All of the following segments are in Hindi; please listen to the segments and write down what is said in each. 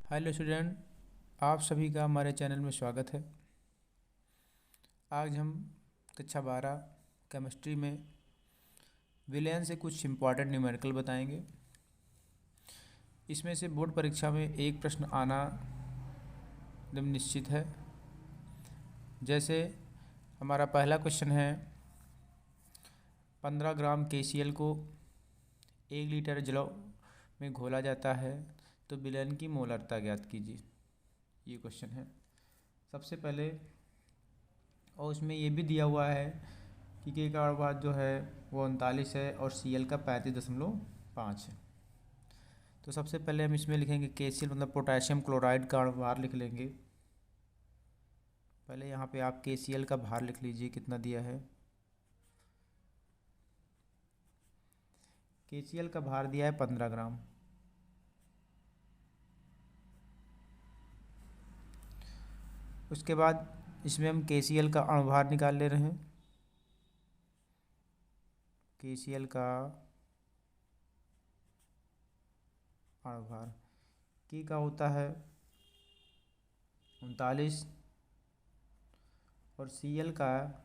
हेलो स्टूडेंट, आप सभी का हमारे चैनल में स्वागत है। आज हम कक्षा 12 केमिस्ट्री में विलयन से कुछ इम्पॉर्टेंट न्यूमेरिकल बताएंगे। इसमें से बोर्ड परीक्षा में एक प्रश्न आना एकदम निश्चित है। जैसे हमारा पहला क्वेश्चन है, 15 ग्राम KCl को 1 लीटर जल में घोला जाता है तो विलयन की मोलरता ज्ञात कीजिए। ये क्वेश्चन है सबसे पहले। और उसमें ये भी दिया हुआ है कि के का अनुपात जो है वो 39 है और Cl का 35.5 है। तो सबसे पहले हम इसमें लिखेंगे KCl मतलब पोटेशियम क्लोराइड का भार लिख लेंगे। पहले यहाँ पे आप KCl का भार लिख लीजिए, कितना दिया है। KCl का भार दिया है 15 ग्राम। उसके बाद इसमें हम KCl का अणुभार निकाल ले रहे हैं। KCl का अणुभार की का होता है 39 और Cl का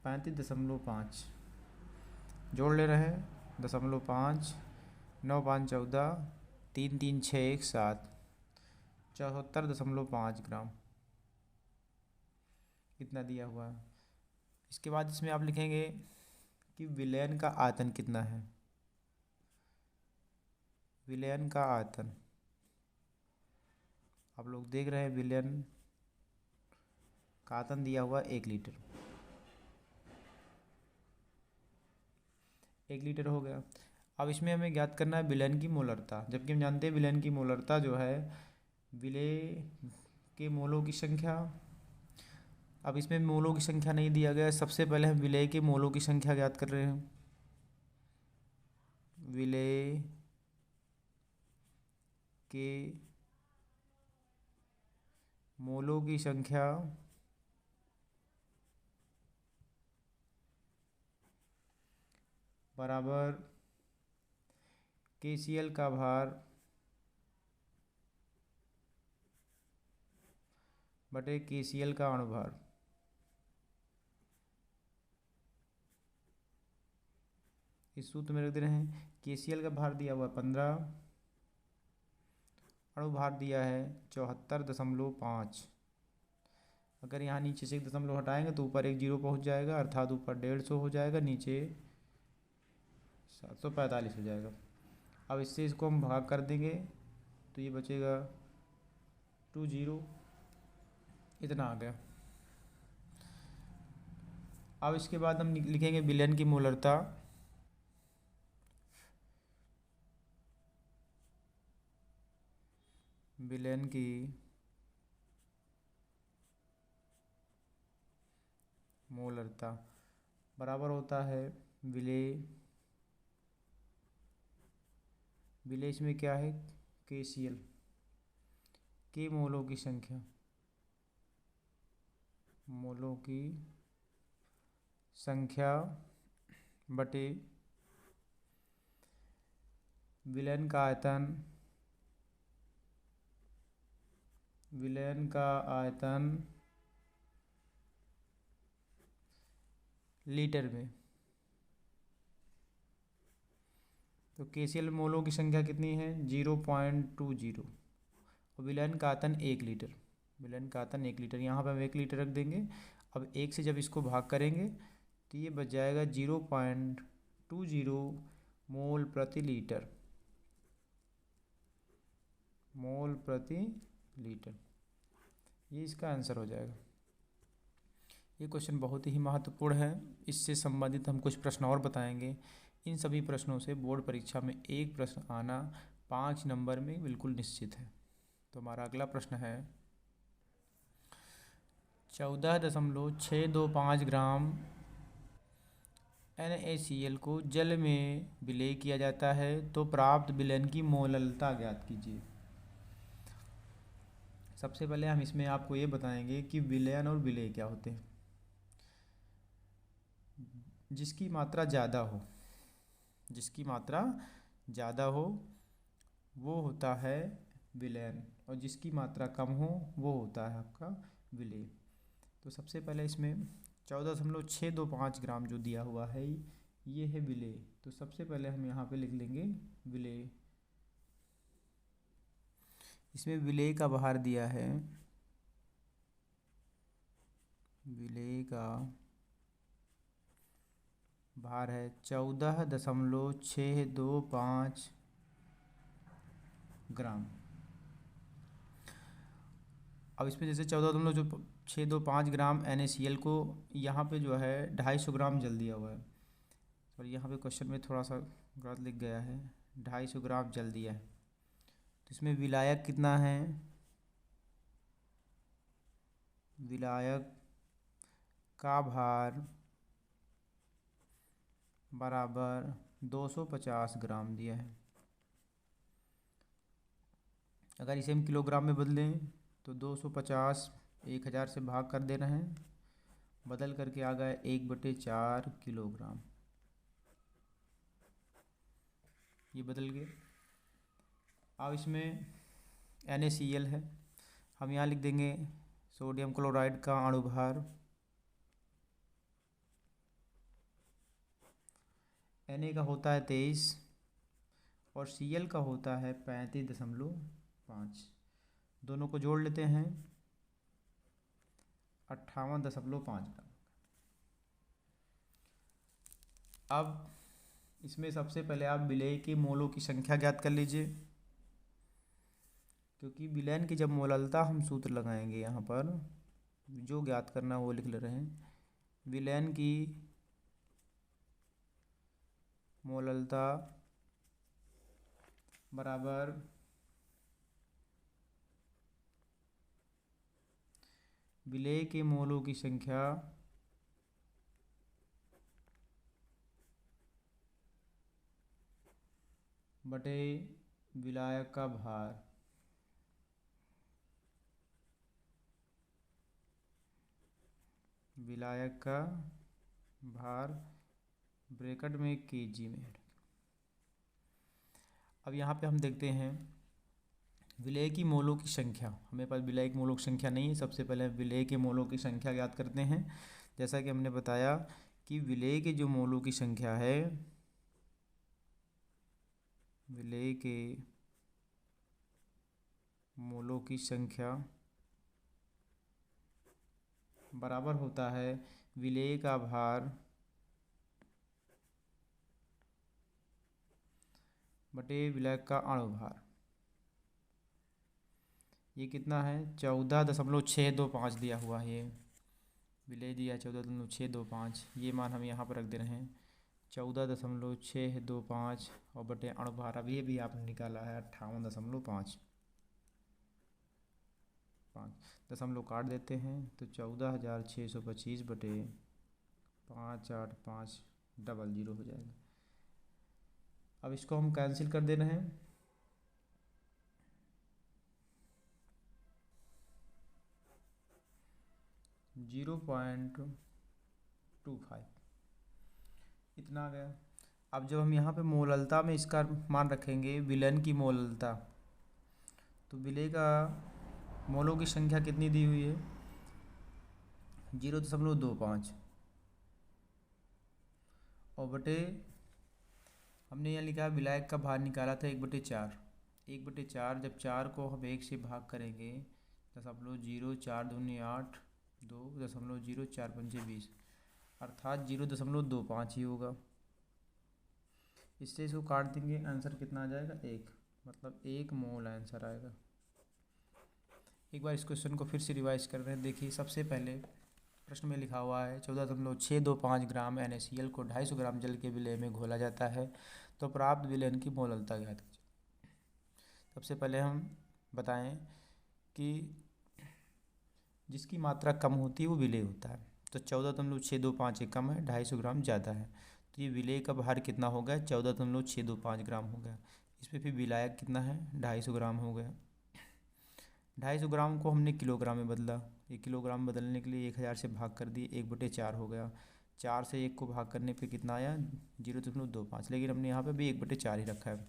35.5 जोड़ ले रहे हैं। 0.5 9 5 14 3 3 6 1 7 74.5 ग्राम इतना दिया हुआ है। इसके बाद इसमें आप लिखेंगे कि विलयन का आयतन कितना है। विलयन का आयतन आप लोग देख रहे हैं, विलयन का आयतन दिया हुआ 1 लीटर। 1 लीटर हो गया। अब इसमें हमें ज्ञात करना है विलयन की मोलरता, जबकि हम जानते हैं विलयन की मोलरता जो है विलेय के मोलों की संख्या। अब इसमें मोलों की संख्या नहीं दिया गया है। सबसे पहले हम विलेय के मोलों की संख्या ज्ञात कर रहे हैं। विलेय के मोलों की संख्या बराबर KCl का भार बटे KCl का अणुभार। इस सूत्र में रख दे रहे हैं। KCl का भार दिया हुआ 15, अणुभार दिया है 74.5। अगर यहाँ नीचे से 1 दशमलव हटाएंगे तो ऊपर एक जीरो पहुँच जाएगा, अर्थात ऊपर 150 हो जाएगा, नीचे 745 हो जाएगा। अब इससे इसको हम भाग कर देंगे तो ये बचेगा 20, इतना आ गया। अब इसके बाद हम लिखेंगे विलयन की मोलरता। विलयन की मोलरता बराबर होता है विलेय, विलेय में क्या है KCl के मोलों की संख्या, मोलों की संख्या बटे विलयन का आयतन, विलयन का आयतन लीटर में। तो KCl मोलों की संख्या कितनी है 0.20 और विलयन का आयतन 1 लीटर। विलयन का आयतन 1 लीटर, यहाँ पर हम 1 लीटर रख देंगे। अब 1 से जब इसको भाग करेंगे तो ये बच जाएगा 0.20 मोल प्रति लीटर, मोल प्रति लीटर। ये इसका आंसर हो जाएगा। ये क्वेश्चन बहुत ही महत्वपूर्ण है। इससे संबंधित हम कुछ प्रश्न और बताएंगे। इन सभी प्रश्नों से बोर्ड परीक्षा में एक प्रश्न आना 5 नंबर में बिल्कुल निश्चित है। तो हमारा अगला प्रश्न है, 14.625 ग्राम NaCl को जल में विलेय किया जाता है तो प्राप्त विलयन की मोलरता ज्ञात कीजिए। सबसे पहले हम इसमें आपको ये बताएंगे कि विलयन और विलेय क्या होते हैं। जिसकी मात्रा ज़्यादा हो, जिसकी मात्रा ज़्यादा हो वो होता है विलयन, और जिसकी मात्रा कम हो वो होता है आपका विलेय। तो सबसे पहले इसमें 14.625 ग्राम जो दिया हुआ है ये है विलेय। तो सबसे पहले हम यहाँ पे लिख लेंगे विलेय। इसमें विलेय का भार दिया है, विलेय का भार है 14.625 ग्राम। अब इसमें जैसे 14.625 ग्राम NaCl को यहाँ पे जो है 250 ग्राम जल दिया हुआ है, और यहाँ पे क्वेश्चन में थोड़ा सा गलत लिख गया है, 250 ग्राम जल दिया है। तो इसमें विलायक कितना है, विलायक का भार बराबर 250 ग्राम दिया है। अगर इसे हम किलोग्राम में बदलें तो 250 1000 से भाग कर देना है, बदल करके आ गया 1/4 किलोग्राम, ये बदल गए। अब इसमें NaCl है, हम यहाँ लिख देंगे सोडियम क्लोराइड का अणुभार, Na का होता है 23 और Cl का होता है 35.5। दोनों को जोड़ लेते हैं 58.5 ग्राम। अब इसमें सबसे पहले आप विलेय के मोलों की संख्या ज्ञात कर लीजिए, क्योंकि विलयन की जब मोललता हम सूत्र लगाएंगे यहाँ पर जो ज्ञात करना वो लिख ले रहे हैं। विलयन की मोललता बराबर विलेय के मोलों की संख्या बटे विलायक का भार। विलायक का भार ब्रैकेट में kg में। अब यहाँ पे हम देखते हैं विलेय की मोलों की संख्या। हमें पास विलेय की मोलों की संख्या नहीं है, सबसे पहले विलेय के मोलों की संख्या ज्ञात करते हैं। जैसा कि हमने बताया कि विलेय के जो मोलों की संख्या है, विलेय के मोलों की संख्या बराबर होता है विलेय का भार बटे विलायक का अणुभार। ये कितना है 14.625 दिया हुआ है, ये विलेय दिया 14.625। ये मान हम यहाँ पर रख दे रहे हैं 14.625 और बटे अणुभार अब ये भी आपने निकाला है 58.5। दशमलव काट देते हैं तो 14,625 बटे 58500 हो जाएगा। अब इसको हम कैंसिल कर दे रहे हैं, .25 इतना आ गया। अब जब हम यहाँ पे मोललता में इसका मान रखेंगे विलयन की मोललता, तो विलेय का मोलों की संख्या कितनी दी हुई है 0.25 और बटे हमने यहाँ लिखा है विलायक का भार निकाला था 1/4। 1/4 जब 4 को हम 1 से भाग करेंगे 0.04 दूनी 8 2.04 पंजे 20 अर्थात 0.25 ही होगा। इससे इसको काट देंगे, आंसर कितना आ जाएगा 1, मतलब 1 मोल आंसर आएगा। एक बार इस क्वेश्चन को फिर से रिवाइज कर रहे हैं। देखिए सबसे पहले प्रश्न में लिखा हुआ है 14.625 ग्राम NaCl को 250 ग्राम जल के विलेय में घोला जाता है, तो प्राप्त विलयन की मोललता ज्ञात कीजिए। सबसे पहले हम बताएं कि जिसकी मात्रा कम होती है वो विलेय होता है, तो 14.625 कम है, 250 ग्राम ज़्यादा है, तो ये विलेय का भार कितना हो गया 14.625 ग्राम हो गया। इसमें फिर विलायक कितना है 250 ग्राम हो गया। 250 ग्राम को हमने किलोग्राम में बदला, ये किलोग्राम बदलने के लिए 1000 से भाग कर दिए, 1/4 हो गया। 4 से 1 को भाग करने पे कितना आया 0.25, लेकिन हमने यहाँ पे भी 1/4 ही रखा है।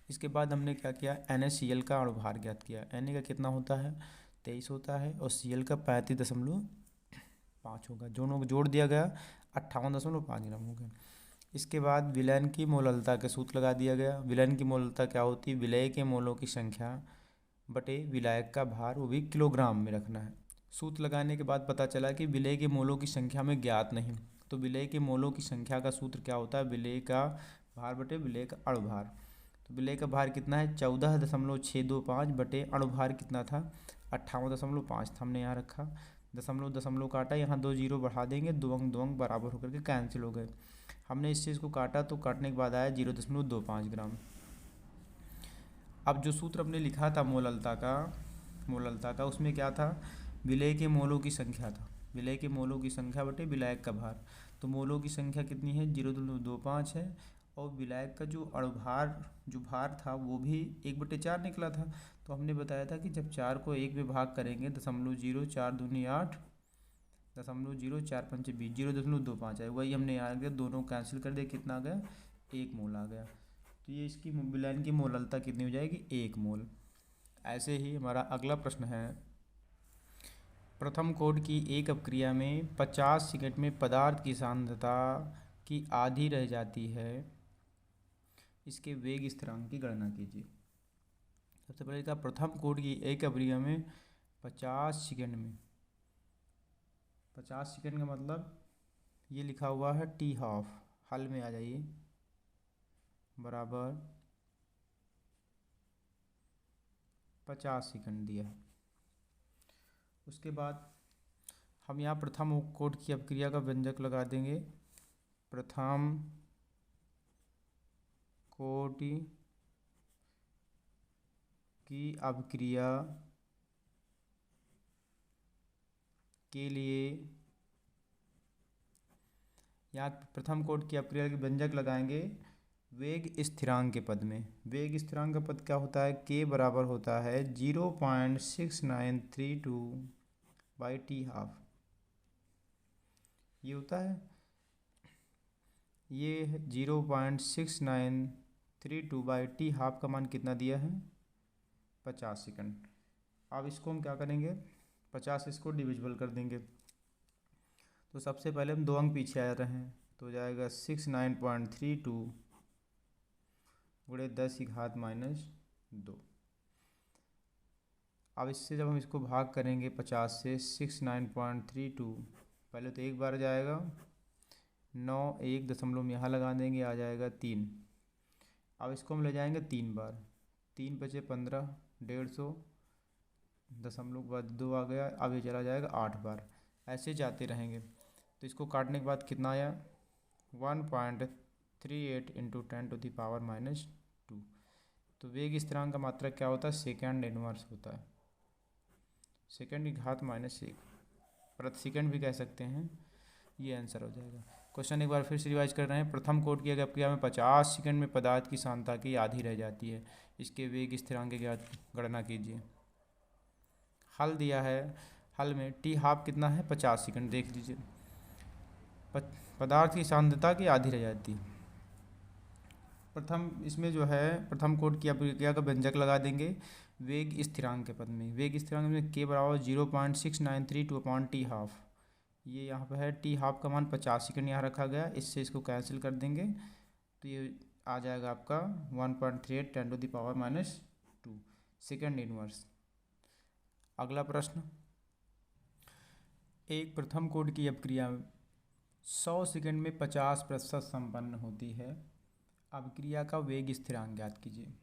इसके बाद हमने क्या किया, NaCl का अणुभार ज्ञात किया। Na का कितना होता है, 23 होता है, और Cl का 35.5 होगा। दोनों को जोड़ दिया गया, 58.5 ग्राम हो गया। इसके बाद विलयन की मोललता का सूत्र लगा दिया गया। विलयन की मोललता क्या होती है, विलय के मोलों की संख्या बटे विलायक का भार, वो भी किलोग्राम में रखना है। सूत्र लगाने के बाद पता चला कि विलय के मोलों की संख्या में ज्ञात नहीं, तो विलय के मोलों की संख्या का सूत्र क्या होता है, विलय का भार बटे विलय का अणुभार। तो विलय का भार कितना है, 14.625 बटे अणुभार कितना था, 58.5 था। हमने यहाँ रखा, दशमलव दशमलव काटा, यहाँ 2 जीरो बढ़ा देंगे, दो अंक बराबर होकर के कैंसिल हो गए। हमने इस चीज़ को काटा तो काटने के बाद आया 0.25 ग्राम। अब जो सूत्र हमने लिखा था मोललता का उसमें क्या था, विलय के मोलों की संख्या था, विलय के मोलों की संख्या बटे विलायक का भार। तो मोलों की संख्या कितनी है, 0.25 है, और विलायक का जो अणुभार जो भार था वो भी 1/4 निकला था। तो हमने बताया था कि जब 4 को 1 में भाग करेंगे, 0.04 दूनी 8, 0.04 पंचे 20, 0.25 है। वही हमने यहाँ गया, दोनों कैंसिल कर दिया, कितना आ गया, 1 मोल आ गया। तो ये इसकी विलयन की मोललता कितनी हो जाएगी, 1 मोल। ऐसे ही हमारा अगला प्रश्न है, प्रथम कोड की एक अपक्रिया में 50 सेकंड में पदार्थ की सांद्रता की आधी रह जाती है, इसके वेग स्थिरांक की गणना कीजिए। सबसे पहले का प्रथम कोड की एक अपक्रिया में 50 सेकंड में, 50 सेकंड का मतलब ये लिखा हुआ है टी हाफ, हल में आ जाइए, बराबर 50 सेकंड दिया है। उसके बाद हम यहाँ प्रथम कोड की अपक्रिया का व्यंजक लगा देंगे, प्रथम कोड की अपक्रिया के लिए, यहाँ प्रथम कोड की अपक्रिया के व्यंजक लगाएंगे वेग स्थिरांक के पद में। वेग स्थिरांक का पद क्या होता है, के बराबर होता है 0.6932 बाई टी हाफ। ये होता है, ये 0.6932 बाई टी हाफ का मान कितना दिया है, 50 सेकंड। अब इसको हम क्या करेंगे, 50 से इसको डिविजिबल कर देंगे। तो सबसे पहले हम 2 अंक पीछे आ रहे हैं, तो हो जाएगा 69.32 गुणे 10 की घात -2। अब इससे जब हम इसको भाग करेंगे 50 से, 69.32 पहले तो एक बार जाएगा, 9 1 दशमलव में यहाँ लगा देंगे, आ जाएगा 3। अब इसको हम ले जाएंगे 3 बार, 3 बचे 15, 150 दशमलव के बाद 2 आ गया, अब ये चला जाएगा 8 बार। ऐसे जाते रहेंगे। तो इसको काटने के बाद कितना आया, 1.38 इंटू 10⁻²। तो वेग स्थिरांक का मात्रक क्या होता है, सेकेंड इनवर्स होता है, सेकेंड की घात -1, प्रति सेकेंड भी कह सकते हैं। ये आंसर हो जाएगा। क्वेश्चन एक बार फिर से रिवाइज कर रहे हैं, प्रथम कोड की अपक्रिया में 50 सेकंड में पदार्थ की सांद्रता की आधी रह जाती है, इसके वेग स्थिरांक की गणना कीजिए। हल दिया है, हल में टी हाफ कितना है, 50 सेकंड, देख लीजिए, पदार्थ की सांद्रता की आधी रह जाती है। प्रथम इसमें जो है प्रथम कोड की अपक्रिया का व्यंजक लगा देंगे वेग स्थिरांक के पद में। वेग स्थिरांक में के बराबर 0.6932 अपॉन टी हाफ, ये यहाँ पे है, टी हाफ का मान 50 सेकंड यहाँ रखा गया, इससे इसको कैंसिल कर देंगे, तो ये आ जाएगा आपका 1.38 10⁻² सेकेंड इनवर्स। अगला प्रश्न, एक प्रथम कोड की अपक्रिया 100 सेकंड में 50% संपन्न होती है, अपक्रिया का वेग स्थिरांक ज्ञात कीजिए।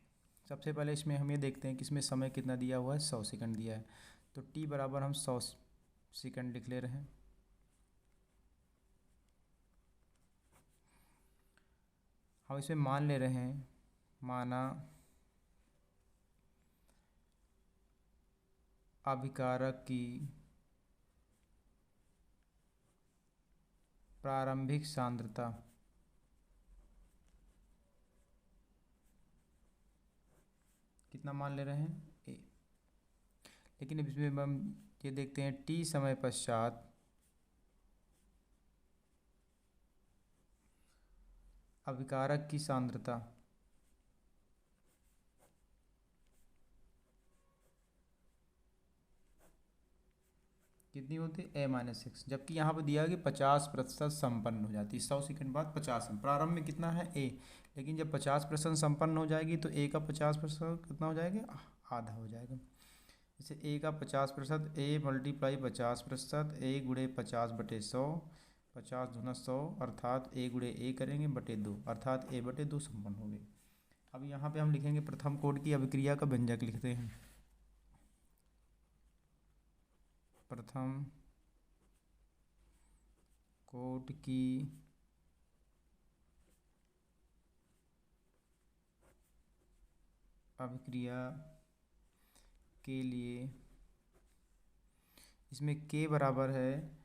सबसे पहले इसमें हम ये देखते हैं कि इसमें समय कितना दिया हुआ है, 100 सेकंड दिया है, तो टी बराबर हम 100 सेकंड लिख ले रहे हैं। हम इसमें मान ले रहे हैं, माना अभिकारक की प्रारंभिक सांद्रता कितना मान ले रहे हैं, ए। लेकिन अब इसमें हम ये देखते हैं टी समय पश्चात अभिकारक की सांद्रता कितनी होती है a-x, जबकि यहाँ पे दिया है कि 50% संपन्न हो जाती है, 100 सेकंड बाद 50। प्रारंभ में कितना है a, लेकिन जब 50% संपन्न हो जाएगी तो a का 50% कितना हो जाएगा, आधा हो जाएगा। जैसे a का 50%, a मल्टीप्लाई 50%, a गुणे 50/100, 50 दूना 100, अर्थात a गुणे a करेंगे बटे 2, अर्थात a/2 संपन्न हो गई। अब यहाँ पे हम लिखेंगे प्रथम कोड की अभिक्रिया का व्यंजक लिखते हैं। प्रथम कोड की अभिक्रिया के लिए इसमें k बराबर है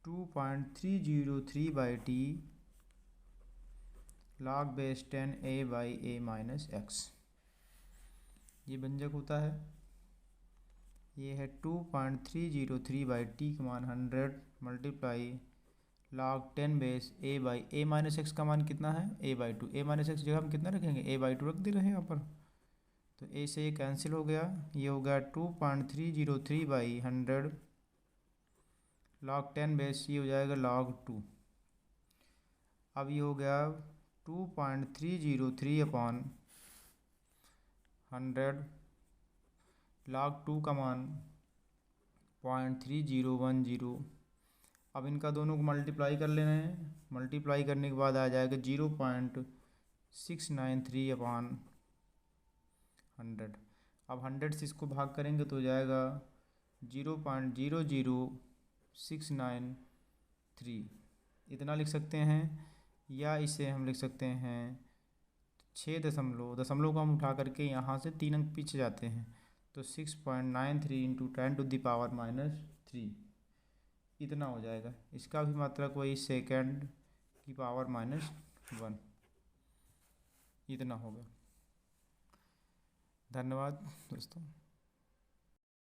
2.303/t log/10 a/a-x, ये व्यंजक होता है। ये है 2.303/t का मान 100 मल्टीप्लाई log 10 a/a-x का मान कितना है, a/2। a-x जगह हम कितना रखेंगे, a/2 रख दे रहे हैं यहाँ पर, तो a से ये कैंसिल हो गया। ये हो गया 2.303/100 log 10 ये हो जाएगा log 2। अब ये हो गया 2.303/100 log 2 का मान 0.3010। अब इनका दोनों को मल्टीप्लाई कर लेना है, मल्टीप्लाई करने के बाद आ जाएगा 0.693/100। अब 100 से इसको भाग करेंगे तो हो जाएगा 0.00693, इतना लिख सकते हैं। या इसे हम लिख सकते हैं 6 दशमलव को हम उठा करके यहाँ से 3 अंक पीछे जाते हैं, तो 6.93 × 10⁻³ इतना हो जाएगा। इसका भी मात्रक वही सेकंड की पावर -1 इतना होगा। धन्यवाद दोस्तों।